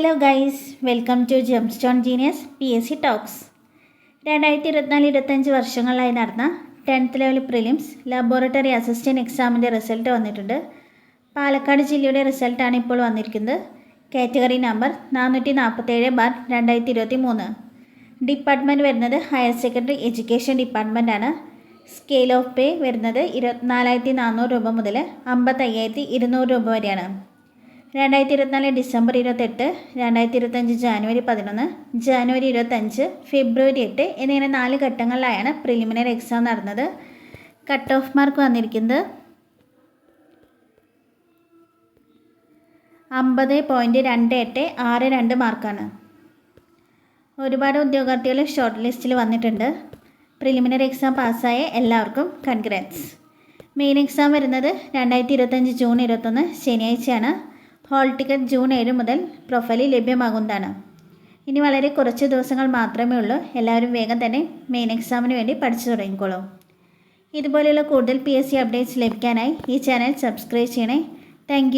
Hello guys, welcome to Gemstone Genius PSC talks. 2024-25 വർഷങ്ങളിലായി നടന്ന 10th level prelims laboratory assistant എക്സാമിൻ്റെ result വന്നിട്ടുണ്ട്. പാലക്കാട് ജില്ലയുടെ റിസൾട്ടാണ് ഇപ്പോൾ വന്നിരിക്കുന്നത്. Category number 447/2023. ഡിപ്പാർട്ട്മെൻറ്റ് വരുന്നത് ഹയർ സെക്കൻഡറി എഡ്യൂക്കേഷൻ ഡിപ്പാർട്ട്മെൻറ്റാണ്. സ്കെയിൽ ഓഫ് പേ വരുന്നത് 24,400 രൂപ മുതൽ 55,200 രൂപ വരെയാണ്. 2024 ഡിസംബർ 28, 2025 ജാനുവരി 11, ജാനുവരി 25, ഫെബ്രുവരി 8 എന്നിങ്ങനെ 4 ഘട്ടങ്ങളിലായാണ് പ്രിലിമിനറി എക്സാം നടന്നത്. കട്ട് ഓഫ് മാർക്ക് വന്നിരിക്കുന്നത് 50.2862 മാർക്കാണ്. ഒരുപാട് ഉദ്യോഗാർത്ഥികൾ ഷോർട്ട് ലിസ്റ്റിൽ വന്നിട്ടുണ്ട്. പ്രിലിമിനറി എക്സാം പാസ്സായ എല്ലാവർക്കും കൺഗ്രാറ്റ്സ്. മെയിൻ എക്സാം വരുന്നത് 2025 ജൂൺ 21 ശനിയാഴ്ചയാണ്. ഹോൾ ടിക്കറ്റ് ജൂൺ 7 മുതൽ പ്രൊഫൈലിൽ ലഭ്യമാകുന്നതാണ്. ഇനി വളരെ കുറച്ച് ദിവസങ്ങൾ മാത്രമേ ഉള്ളൂ. എല്ലാവരും വേഗം തന്നെ മെയിൻ എക്സാമിന് വേണ്ടി പഠിച്ചു തുടങ്ങിക്കോളൂ. ഇതുപോലെയുള്ള കൂടുതൽ PSC അപ്ഡേറ്റ്സ് ലഭിക്കാനായി ഈ ചാനൽ സബ്സ്ക്രൈബ് ചെയ്യണേ. താങ്ക്